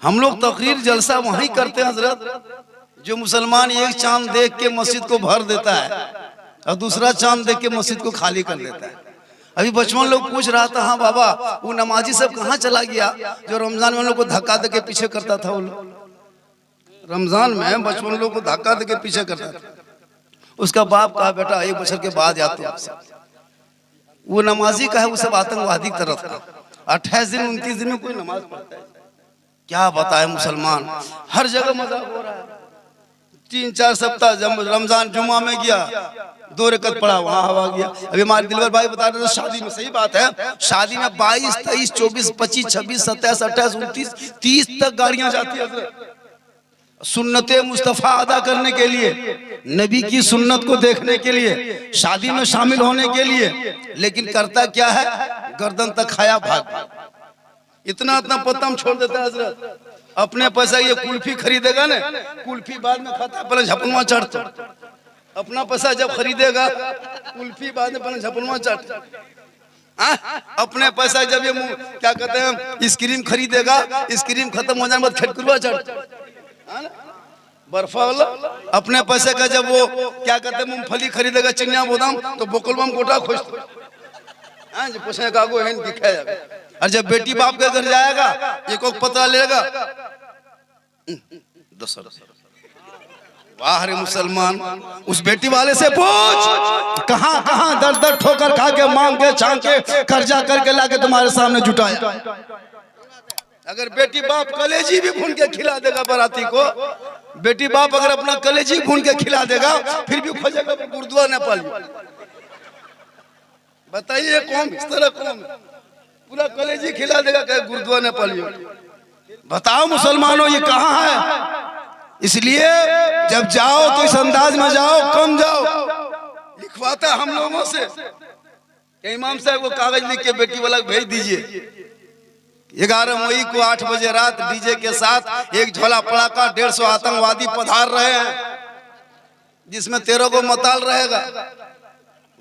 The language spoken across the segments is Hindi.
हम लोग तकरीर जलसा वहीं करते हैं हजरत, जो मुसलमान एक चांद देख के मस्जिद को भर देता है और दूसरा चांद देख के मस्जिद को खाली कर देता है। अभी बचपन लोग पूछ रहा था, हाँ बाबा वो नमाजी सब कहाँ चला गया जो रमजान में हम लोग को धक्का दे के पीछे करता था? वो लोग रमजान में बचपन लोग को धक्का दे के पीछे करता था। उसका बाप कहा बेटा 1 बछर के बाद आते हो। वो नमाजी का है, वो सब आतंकवादी की तरफ था। 28 दिन 29 दिन में कोई नमाज पढ़ता है? क्या बताए मुसलमान, हर जगह मजाक हो रहा है। 3-4 सप्ताह जब रमजान जुम्मा में गया 2 रकत पढ़ा, वहां हवा गया। अभी हमारे दिलवर भाई बता रहे थे शादी में, सही बात है, शादी में 22, 23, 24, 25, 26, 27, 28, 29, 30 तक गाड़ियां जाती है सुन्नते मुस्तफा अदा करने के लिए, नबी की सुन्नत को देखने के लिए, शादी में शामिल होने के लिए। लेकिन करता क्या है, गर्दन तक खाया भाग, इतना पत्तम छोड़ देता है हजरत। अपने पैसा ये कुल्फी खरीदेगा ना, कुल्फी बाद में खाता है, पहले झपनवा चढ़ता। अपना पैसा जब खरीदेगा कुल्फी बाद में पहले झपनवा चढ़ता। अपने पैसा जब ये क्या कहते हैं आइसक्रीम खरीदेगा, आइसक्रीम खत्म हो जाने बाद खेटकुलवा चढ़ता, बर्फा वाला। अपने पैसे का जब वो क्या कहते हैं मूंगफली खरीदेगा, चिनिया बादाम, तो बोकलबम गोटा खोजता जो पूछने का गो है दिखाया। और जब बेटी बाप के घर जाएगा एक पता लेगा, वाह रे मुसलमान, उस बेटी वाले से पूछ कहां कहां दर दर ठोकर खा के मांग के छांग के कर्जा करके लाके तुम्हारे सामने जुटाया। अगर बेटी बाप कलेजी भी भून के खिला देगा बाराती को, बेटी बाप अगर अपना कलेजी भून के खिला देगा, फिर भी खोजेगा गुरुद्वारा नेपाल। बताइए कौन इस तरह कौन पूरा कलेजी खिला देगा, कहे गुरुद्वारा नेपाली। बताओ मुसलमानों ये कहाँ है? इसलिए जब जाओ तो इस अंदाज में जाओ, कम जाओ। लिखवाता हम लोगों से, इमाम साहब को कागज लिख के बेटी वाला भेज दीजिए। 11 मई को 8 बजे रात डीजे के साथ एक झोला पड़ाका 150 आतंकवादी पधार रहे हैं, जिसमें 13 को मताल रहेगा।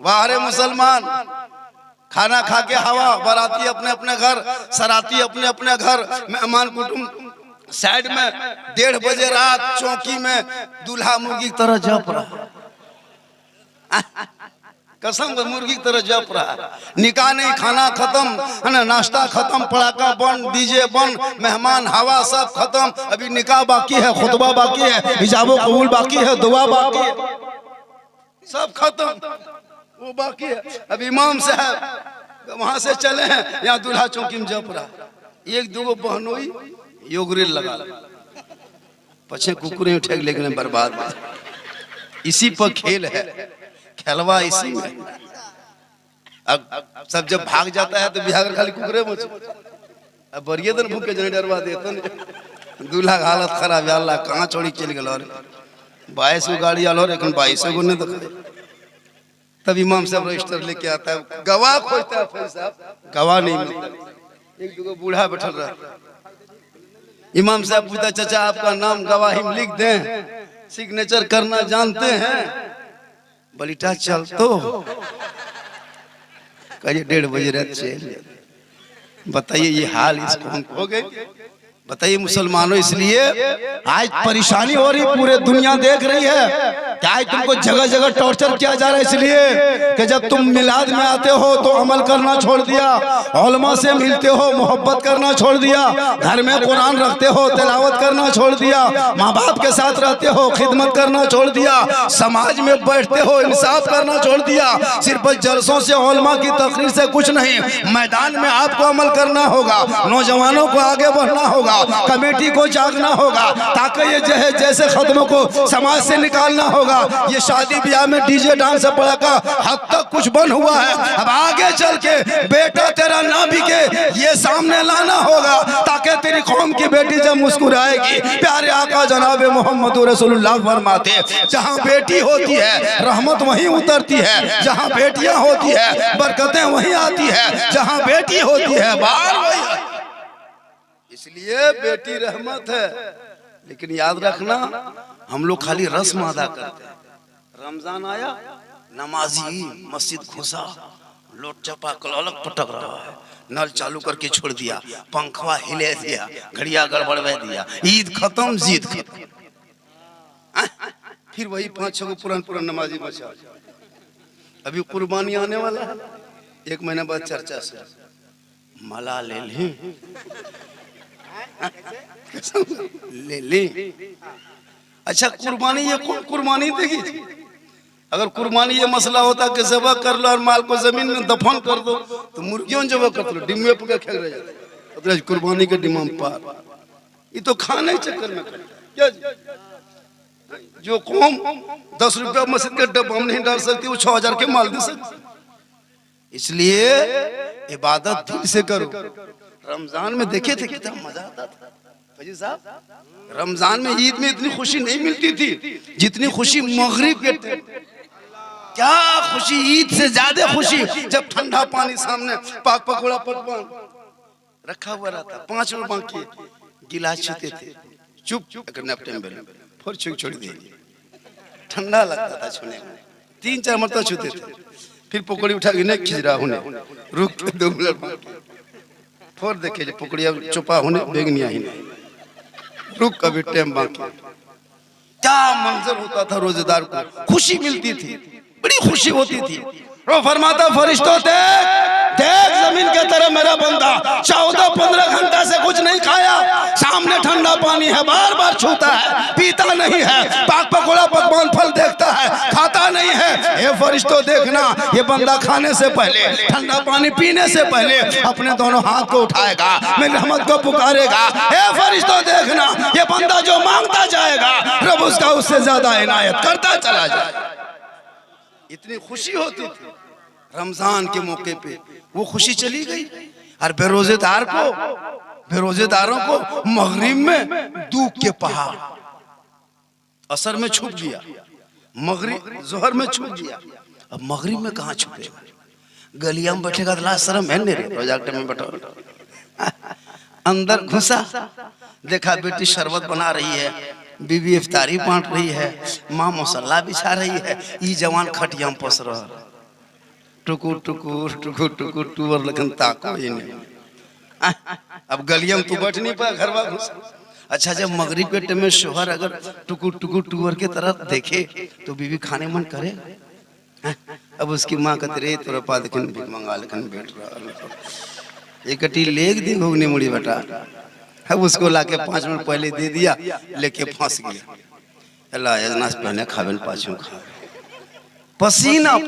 वाह रे मुसलमान, खाना खा के हवा, बाराती अपने अपने घर, सराती अपने अपने घर, मेहमान कुटुंब साइड में। 1:30 बजे रात चौकी में दूल्हा मुर्गी की तरह जप रहा, कसम से मुर्गी की तरह जप रहा। निकाह नहीं, खाना खत्म है ना, नाश्ता खत्म, पड़ाका बंद, डीजे बंद, मेहमान हवा सब खत्म। अभी निकाह बाकी है, खुतबा बाकी है, हिजाबो कबूल बाकी है, दुआ बाकी है, सब खत्म, वो बाकी है। अब इमाम साहब वहां से चले हैं, यहाँ दूल्हा चौकी में जप रहा। 1-2 बहनोई योगरिल लगा, पछे कुकुरे उठेग, लेकिन बर्बाद। इसी पर खेल है, खेलवा इसी में। अब सब जब भाग जाता है तो बिहार खाली कुकुरे मच। अब बरिए दिन भूख के जने डरवा देते ने। दूल्हा का हालत खराब है, अल्लाह कहाँ छोड़ी चल गया। 22 को गाड़ी आलो, लेकिन 22 को नहीं देखा। तब इमाम साहब रजिस्टर लेके आता है, गवाह खोजता है। फिर साहब गवाह नहीं मिलता। 1-2 बूढ़ा बैठल रहा। इमाम साहब पूछता, चाचा आपका नाम गवाही में लिख दें, सिग्नेचर करना जानते हैं? बलिटा चल तो कहिए 1:30 बजे रात चल। बताइए ये हाल इसको हो गए। बताइए मुसलमानों, इसलिए आज परेशानी हो रही, पूरे दुनिया देख रही है कि आज तुमको जगह जगह टॉर्चर किया जा रहा है। इसलिए कि जब तुम मिलाद में आते हो तो अमल करना छोड़ दिया, उलमा से मिलते हो मोहब्बत करना छोड़ दिया, घर में कुरान रखते हो तिलावत करना छोड़ दिया, माँ बाप के साथ रहते हो खिदमत करना छोड़ दिया, समाज में बैठते हो इंसाफ करना छोड़ दिया। सिर्फ जलसों से उलमा की तकरीर से कुछ नहीं, मैदान में आपको अमल करना होगा, नौजवानों को आगे बढ़ना होगा, कमेटी को जागना होगा, ताकि ये जैसे खत्मों को समाज से निकालना होगा। ये शादी ब्याह में डीजे डांस पड़ाका हद तक कुछ बंद हुआ है। अब आगे चल के बेटा तेरा ना बिके, ये सामने लाना होगा, ताकि तेरी कौम की बेटी जब मुस्कुराएगी, प्यारे आका जनाब मोहम्मद रसूलुल्लाह फरमाते, जहाँ बेटी होती है रहमत वहीं उतरती है, जहाँ बेटियां होती है बरकतें वहीं आती है, जहाँ बेटी होती है बाहर वही। इसलिए बेटी रहमत है। लेकिन याद रखना, हम लोग खाली रस्म अदा करते हैं। रमजान आया, नमाजी मस्जिद घुसा, लोट चपा कल अलग पटक रहा है, नल चालू करके छोड़ दिया, पंखवा हिले दिया, घड़िया गड़बड़वा दिया, ईद खत्म जीत खत्म। फिर वही 5-6 को पुरान नमाजी बचा। अभी कुर्बानी आने वाला है, 1 महीना बाद चर्चा से मला ले ले। अच्छा कुर्बानी, ये कौन कुर्बानी देगी? अगर कुर्बानी ये मसला होता कि ज़बह कर लो और माल को जमीन में दफन कर दो तो मुर्गियों ज़बह कर लो, डिम्मे पकड़ खेल रह जाते। तो कुर्बानी के डिमाम पार, ये तो खाने चक्कर में क्या जो कौम 10 रुपया मस्जिद के डब्बा में नहीं डाल सकती, वो 6000 के माल दे सकती। इसलिए इबादत दिल से करो। रमजान में देखे थे कितना मजा आता था फजी साहब। रमजान में ईद में इतनी खुशी नहीं मिलती थी जितनी खुशी मगरिब के टाइम। क्या खुशी, ईद से ज्यादा खुशी जब ठंडा पानी सामने, पाक पकौड़ा पकवान रखा हुआ रहता, 5 रुपए बाकी गिलास छूते थे, चुप फिर छोड़ देंगे, ठंडा लगता था छूने में, 3-4 मरतबा छूते थे, फिर पकौड़ी उठा के नहीं खिजरा होने, रुक के 2 मिनट फिर देखे जो पकौड़िया चुपा होने बेगनिया ही नहीं, रुक कभी टाइम बाकी। क्या मंजर होता था रोजेदार को, खुशी मिलती थी, बड़ी खुशी होती थी। वो फरमाता फरिश्तों देख जमीन के तरफ मेरा बंदा 14-15 घंटा से कुछ नहीं खाया, सामने ठंडा पानी है, बार बार छूता है, पीता नहीं है, पाक पकौड़ा पकवान फल देखता है, खाता नहीं है। ये फरिश्तों देखना, ये बंदा खाने से पहले, ठंडा पानी पीने से पहले अपने दोनों हाथ को उठाएगा, मेरी रहमत को पुकारेगा। ये फरिश्तों देखना, ये बंदा जो मांगता जाएगा रब उसका उससे ज्यादा इनायत करता चला जाएगा। इतनी खुशी होती थी रमजान के मौके पे, वो खुशी चली गई। और बेरोजेदारों को मगरिब में दूध के पहाड़, असर में छुप गया, मगरिब जोहर में छुप गया, अब मगरिब में कहाँ छुपेगा? गलिया में बैठेगा तो लाश शर्म है नहीं, प्रोजेक्ट में बैठा अंदर घुसा, देखा बेटी शरबत बना रही है, बीबी इफ्तारी बांट रही है, माँ मसल्ला बिछा रही है, ये जवान खटिया में पस रहा, टुकुर टुकुर टुकुर टुकुर टूवर लगन ताको ये नहीं। अब गलिया में तू बैठ नहीं पाया, घरवा घुस। अच्छा जब मगरिब के टाइम में शोहर अगर टुकुर टुकुर टूवर के तरफ देखे तो बीबी खाने मन करे। अब उसकी माँ कहते रे तोरा पा देखन भीख मंगा लेकिन बैठ रहा, एक कटी लेग दी घुगनी मुड़ी बेटा, अब उसको लाके 5 मिनट पहले दे दिया, लेके फंस गया। अल्लाह अजनास पहने खावे पाछू खा, पसीना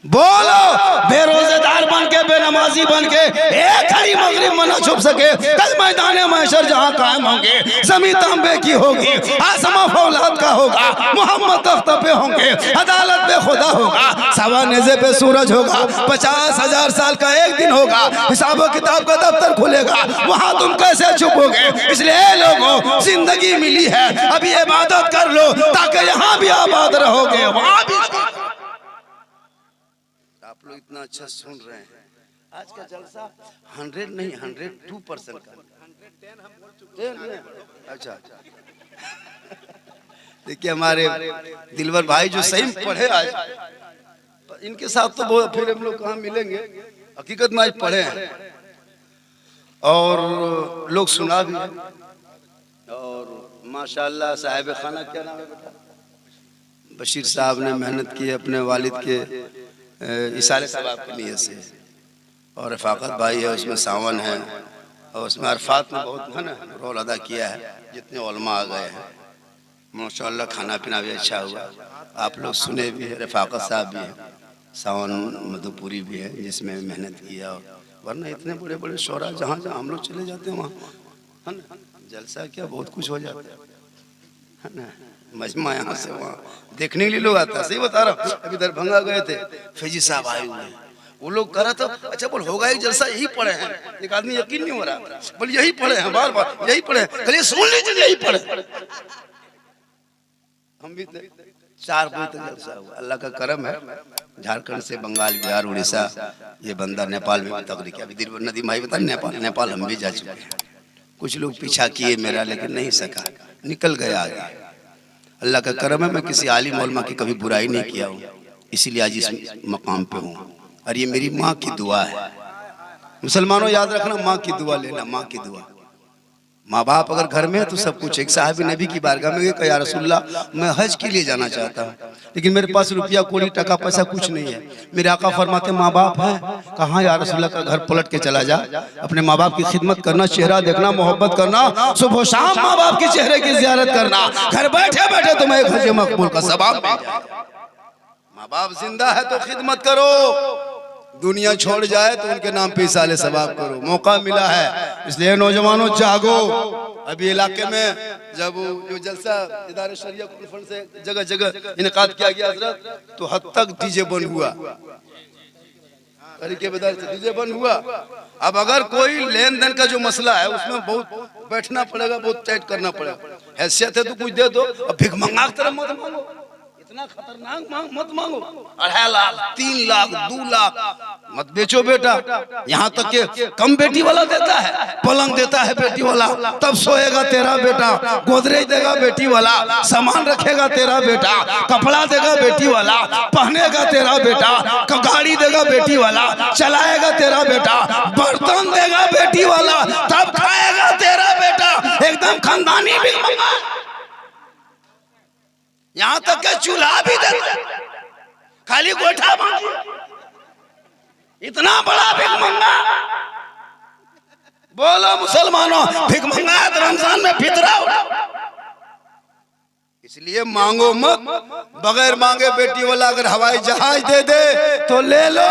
बोलो बेरोजेदार बन के, बेनमाजी बन के एक हरी मगरिब में न छुप सके, कल मैदान महशर जहां कायम होंगे, जमीन तांबे की होगी, आसमां फौलाद का होगा, मोहम्मद तख्त पे होंगे, अदालत पे खुदा होगा, सवा नेज़े पे सूरज होगा, 50,000 साल का एक दिन होगा, हिसाब किताब का दफ्तर खुलेगा, वहां तुम कैसे छुपोगे? इसलिए लोगों जिंदगी मिली है, अभी इबादत कर लो ताकि यहाँ भी आबाद रहोगे, वहां भी। आप लोग इतना अच्छा सुन रहे हैं, आज का जलसा 100 नहीं 102% का, 110। अच्छा देखिए हमारे दिलवर भाई जो सही पढ़े आज, इनके साथ तो बहुत, फिर हम लोग कहाँ मिलेंगे, हकीकत में आज पढ़े हैं और लोग सुना भी है। और माशाल्लाह साहिब खाना क्या नाम है बेटा, बशीर साहब ने मेहनत की अपने वालिद के इशारे सवाब के लिए से, और रफाकत भाई है उसमें सावन है, और उसमें अरफात में बहुत है ना रोल अदा किया है, जितने उलमा आ गए हैं माशाल्लाह, खाना पीना भी अच्छा हुआ, आप लोग सुने भी है, रफाकत साहब भी है, सावन मधुपुरी भी है जिसमें मेहनत किया, वरना इतने बड़े बड़े शोरा जहाँ जहाँ हम लोग चले जाते हैं वहाँ है ना जलसा क्या बहुत कुछ हो जाता है ना, मजमा यहाँ से वहाँ देखने के लिए लोग आता है। सही बता रहा हूँ, अभी दरभंगा गए थे, फैजी साहब आए हुए हैं, वो लोग कह रहा था अच्छा बोल होगा एक जलसा, यही पढ़े हैं, एक आदमी यकीन नहीं हो रहा, बोल यही पढ़े हैं, बार बार यही पढ़े, कल सुन लीजिए यही पढ़े। हम भी 4 बजे तक जलसा हुआ, अल्लाह का करम है, झारखंड से बंगाल, बिहार, उड़ीसा, ये बंदा नेपाल में तकरीर किया, अभी नदी भाई बता नेपाल हम भी जा चुके हैं, कुछ लोग पीछा किए मेरा लेकिन नहीं सका, निकल गया आगे। अल्लाह का करम है, मैं किसी आलिम उलमा की कभी बुराई नहीं किया हूँ, इसीलिए आज इस मकाम पे हूँ। और ये मेरी माँ की दुआ है। मुसलमानों याद रखना, माँ की दुआ लेना, माँ की दुआ। माँ बाप अगर घर में है तो सब कुछ। एक साहब नबी की बारगाह में गए, या रसूलल्लाह मैं हज के लिए जाना चाहता हूँ, लेकिन मेरे पास रुपया कौड़ी टका पैसा कुछ नहीं है। मेरे आका फरमाते माँ बाप हैं? कहाँ या रसूलल्लाह का घर पलट के चला जा, अपने माँ बाप की खिदमत करना, चेहरा देखना, मोहब्बत करना, सुबह शाम माँ बाप के चेहरे की जियारत करना, घर बैठे बैठे तुम्हें एक हज मकबूल का सवाब मिल जाएगा। माँ बाप जिंदा है तो खिदमत करो, दुनिया छोड़ जाए तो उनके नाम पे साले सवाब करो। मौका मिला है, इसलिए नौजवानों जागो। अभी इलाके में जब जो जलसा इदारे शरिया कॉन्फ्रेंस से जगह जगह इनकाद किया गया हजरत, तो हद तक डीजे बंद हुआ, तरीके बदल से डीजे बंद हुआ। अब अगर कोई लेन देन का जो मसला है उसमें बहुत बैठना पड़ेगा, बहुत टाइट करना पड़ेगा। हैसियत है तो कुछ दे दो, अब भिख मंगा की तरह मत मांगो, इतना खतरनाक मत मांगो। 2.5 लाख 3 लाख 2 लाख मत बेचो बेटा। यहाँ तक के कम बेटी वाला देता है, पलंग देता है बेटी वाला, तब सोएगा तेरा बेटा, गोदरेज देगा बेटी वाला, सामान रखेगा तेरा बेटा, कपड़ा देगा बेटी वाला, पहनेगा तेरा बेटा, गाड़ी देगा बेटी वाला, चलाएगा तेरा बेटा, बर्तन देगा बेटी वाला, तब खाएगा तेरा बेटा। एकदम खानदानी भी मंगा, यहाँ तक के चूल्हा भी देते, खाली गोठा मांगी, इतना बड़ा भिख मंगा। बोलो मुसलमानों, भिख मंगा है तो रमजान में फितरा उठा। इसलिए मांगो मत, बगैर मांगे बेटी वाला अगर हवाई जहाज दे दे तो ले लो,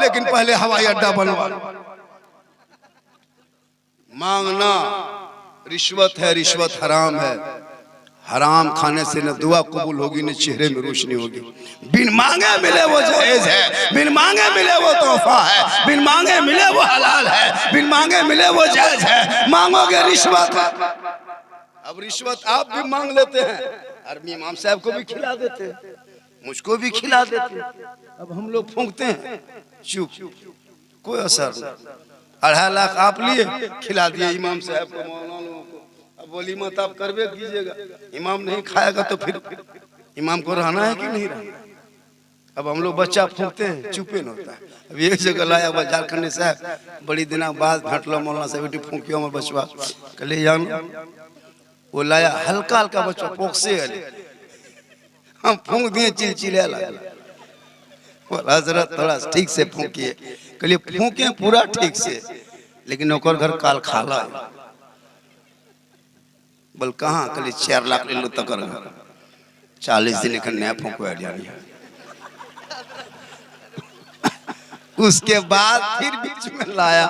लेकिन पहले हवाई अड्डा बनवा लो। मांगना रिश्वत है, रिश्वत हराम है। हराम खाने से न दुआ कबूल होगी न चेहरे में रोशनी होगी। बिन मांगे मिले वो जायज है, बिन मांगे मिले वो तोहफा है, बिन मांगे मिले वो हलाल है, बिन मांगे मिले वो जायज है। मांगोगे रिश्वत है। अब रिश्वत आप भी मांग लेते हैं, और इमाम साहब को भी खिला देते हैं, मुझको भी खिला देते हैं। अब हम लोग फूंकते हैं, चुप, कोई असर नहीं। 2.5 लाख आप लिए, खिला दिए इमाम साहब को, मौलाना को। अब वलीमा तो आप करवे कीजिएगा, इमाम नहीं खाएगा तो फिर इमाम को रहना है कि नहीं रहना। अब हम लोग बच्चा फूंकते हैं, चुपे न होता है। अब एक जगह लाया हुआ झारखंड साहब, बड़ी दिना बाद भेटलो मौलाना साहब, बेटी फूंकियो हमारे बचवा, कहले जान वो लाया हल्का हल्का बच्चा पोक से हम फूंक दिए, चिलचिले लगा। हजरत थोड़ा ठीक से फूंकिए, कहलिए फूंके पूरा ठीक से, लेकिन ओकर घर काल खाला है। बोल कहाँ? कहलिए 4 लाख ले लो तकर घर, 40 दिन का नया फूंकवा जानी। उसके बाद फिर बीच में लाया,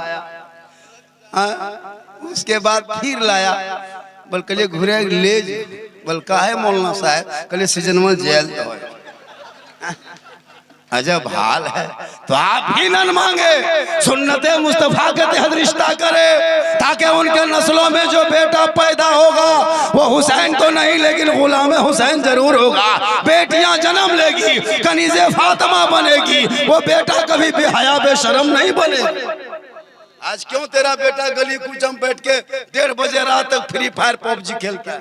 उसके बाद फिर लाया, बोल कहलिए घुरे ले, बोल काहे मौलाना साहब? कहलिए सीजन में जेल तो है। अजब हाल है। तो आप ही न मांगे, सुन्नते मुस्तफा के तहत रिश्ता करे, ताकि उनके नस्लों में जो बेटा पैदा होगा वो हुसैन तो नहीं लेकिन गुलाम हुसैन जरूर होगा। बेटियां जन्म लेगी, कनीज़े फातिमा बनेगी, वो बेटा कभी बेहया बेशरम नहीं बनेगी। आज क्यों तेरा बेटा गली कूचम बैठ के 1:30 बजे रात तक फ्री फायर पबजी खेलता है?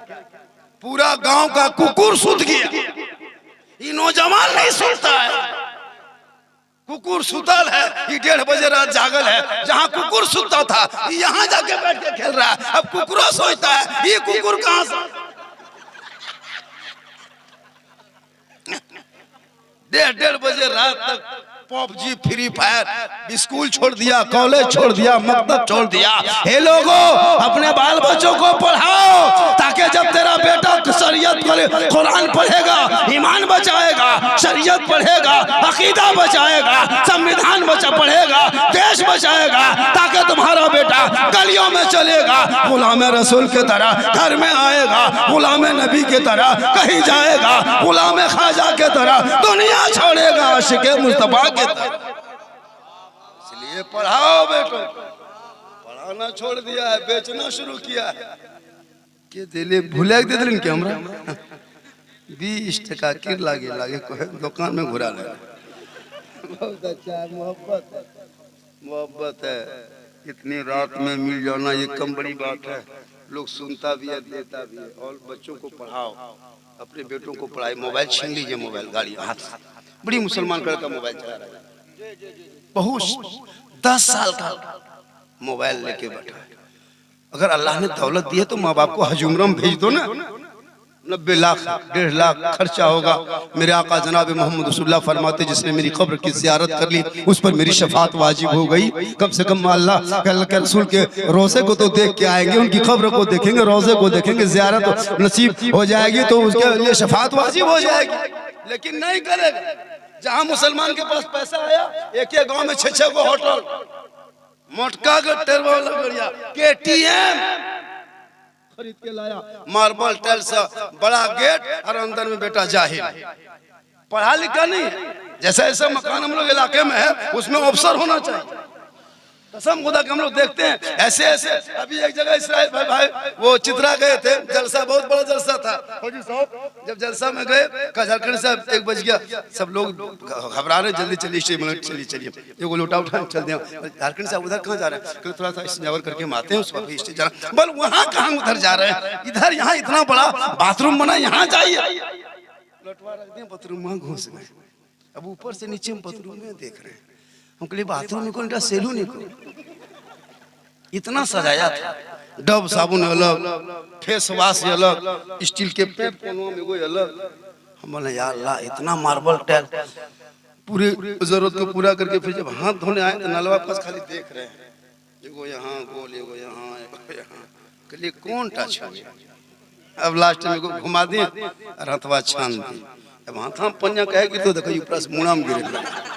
पूरा गांव का कुकुर सुत गया, ये नौजवान नहीं सुनता है। कुकुर सुतल है, ये 1:30 बजे रात जागल है। जहाँ कुकुर सुतता था यहाँ जाके बैठ के खेल रहा है। अब कुकुरो सोचता है ये कुकुर कहाँ से? 1:30 बजे रात तक पबजी फ्री फायर, स्कूल छोड़ दिया, कॉलेज छोड़ दिया, मकतब छोड़ दिया। हे लोगों, अपने बाल बच्चों को पढ़ाओ, ताकि जब तेरा बेटा शरीयत कुरान पढ़ेगा, ईमान बचाएगा, शरीयत पढ़ेगा, अकीदा बचाएगा, संविधान पढ़ेगा, देश बचाएगा, ताकि तुम्हारा बेटा गलियों में चलेगा, गुलाम रसूल की तरह घर में आएगा, गुलाम नबी की तरह कहीं जाएगा, गुलाम ख्वाजा की तरह दुनिया छोड़ेगा, आशिक मुस्तफा के तरह। इसलिए पढ़ाओ बेटो, पढ़ाना छोड़ दिया है, बेचना शुरू किया है। के दिले भूले दे दिलन के हमरा 20 टका किर लागे लागे कोई दुकान में घुरा ले। बहुत अच्छा मोहब्बत है, मोहब्बत है। इतनी रात में मिल जाना ये कम बड़ी बात है। लोग सुनता भी है, देता भी है। और बच्चों को पढ़ाओ, अपने बेटों को पढ़ाई। मोबाइल छीन लीजिए, मोबाइल गाड़ी हाथ, बड़ी मुसलमान का मोबाइल चला रहा है। बहुत 10 साल का मोबाइल लेके बैठा है। अगर अल्लाह ने दौलत दी है तो माँ बाप को हजूमरम भेज दो ना। 90 लाख 1.5 लाख खर्चा होगा। मेरे आका जनाब मोहम्मद रसूलुल्लाह फरमाते जिसने मेरी कब्र की ज़ियारत कर ली उस पर मेरी शफात वाजिब हो गई। कम से कम अल्लाह के रसूल के रोज़े को तो देख के आएंगे, उनकी कब्र को देखेंगे, रोज़े को देखेंगे, ज़ियारत नसीब हो जाएगी तो उसके लिए शफात वाजिब हो जाएगी। लेकिन नहीं करेगा। जहाँ मुसलमान के पास पैसा आया, एक एक गाँव में 6-6 को होटल, मोटका का टेबल बढ़िया, KTM खरीद के लाया, मार्बल टाइल्स, बड़ा गेट और अंदर में बेटा जाहिल, पढ़ा लिखा नहीं है। जैसा ऐसा मकान हम लोग इलाके में है उसमें अफसर होना चाहिए। कसम खुदा के हम लोग देखते हैं ऐसे ऐसे। अभी एक जगह इसराइल भाई वो चित्रा गए थे, जलसा बहुत बड़ा जलसा था। फौजी साहब जब जलसा में गए, झारखंड से 1 बज गया, सब लोग घबरा रहे, जल्दी चलिए चलिए चलिए, एगो लोटा उठा चल दिया। झारखंड से उधर कहाँ जा रहे हैं? थोड़ा सा इस्तेमाल करके हम आते हैं, उस वक्त स्टेज जा रहे हैं। बोल वहाँ कहाँ उधर जा रहे हैं? इधर यहाँ इतना बड़ा बाथरूम बना, यहाँ जाइए। लौटवा रख दिए, बाथरूम में घुस गए। अब ऊपर से नीचे बाथरूम में देख रहे हैं। हम कहे बाथरूम में कौन सैलून है, इतना सजाया था। डब साबुन अलग, फेस वॉश अलग, स्टील के पैप कोनों में कोई अलग। हम बोले या अल्लाह इतना मार्बल टाइल, पूरे जरूरत को पूरा करके फिर जब हाथ धोने आए तो नलवा पास खाली देख रहे हैं, एगो यहाँ गोल, एगो यहाँ, एगो यहाँ। कहिए कौन टच हो गया। अब लास्ट में को घुमा दिए और हथवा छान दिए। अब हाथ हम पंजा कहे कि तो देखो ऊपर से मुड़ा में गिरे।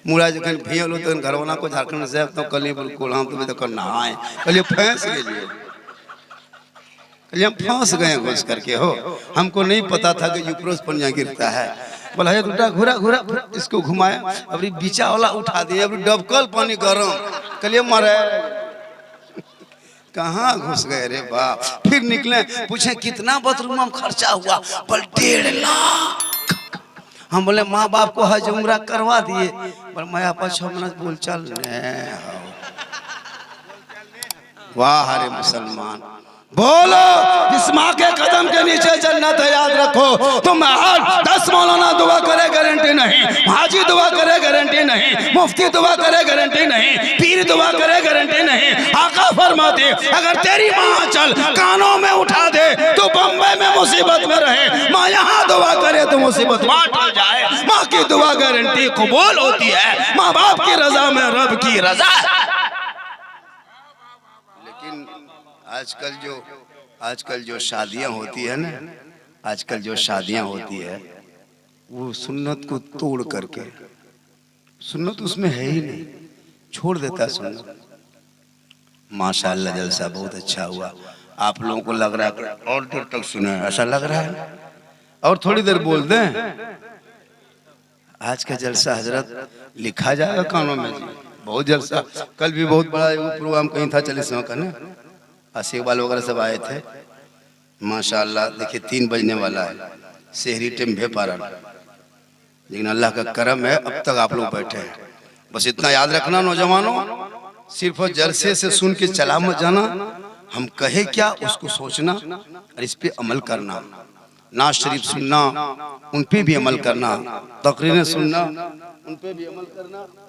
मुड़ा जखन भेल हो तो घरवाला को झारखंड से तो कलिए बिल्कुल हम तो देखो नहाए, कलिए फंस गए, कलिए हम फंस गए घुस करके। हो हमको नहीं पता था कि यूप्रोस पंजा गिरता है। बोला एक उल्टा घुरा घुरा इसको घुमाया, अभी बीचा वाला उठा दिया, अभी डबकल पानी गरम, कलिए मारे कहाँ घुस गए रे बाप। फिर निकले, पूछे कितना बाथरूम में खर्चा हुआ? बोल 1.5 लाख। हम बोले माँ बाप को हज उम्रा करवा दिए। पर मैं आपा 6 मिनट बोल चल। वाह हरे मुसलमान, बोलो जिस माँ के कदम के नीचे जन्नत है याद रखो। तुम आज 10 मौलाना दुआ करे गारंटी नहीं, हाजी दुआ करे गारंटी नहीं, मुफ्ती दुआ करे गारंटी नहीं, पीर दुआ करे गारंटी नहीं। आका फरमाते अगर तेरी माँ चल कानों में उठा दे तो बम्बई में मुसीबत में रहे, माँ यहाँ दुआ करे तो मुसीबत वहाँ टल जाए। माँ की दुआ गारंटी कबूल होती है, माँ बाप की रजा में रब की रजा। लेकिन आजकल जो शादियां होती है ना, आजकल जो शादियां होती है वो सुन्नत को तोड़ करके, सुन्नत उसमें है ही नहीं, छोड़ देता है सुन्नत। माशाअल्लाह जलसा बहुत अच्छा हुआ। आप लोगों को लग रहा है और देर तक सुने, ऐसा लग रहा है और थोड़ी देर बोल दें। आज का जलसा हजरत लिखा जाएगा कानों में जी, बहुत जलसा। कल भी बहुत बड़ा प्रोग्राम कहीं था 40 का ना, इकबाल वगैरह सब आए थे। माशाअल्लाह देखिए 3 बजने वाला है, शहरी टाइम भे पा रहा, लेकिन अल्लाह का करम है अब तक आप लोग बैठे हैं। बस इतना याद रखना नौजवानों, सिर्फ जलसे से सुन के चला मत जाना, हम कहे क्या उसको सोचना और इस पे अमल करना। नाज शरीफ सुनना, उन पे भी अमल करना, तकरीरें सुनना, उन पे भी अमल करना।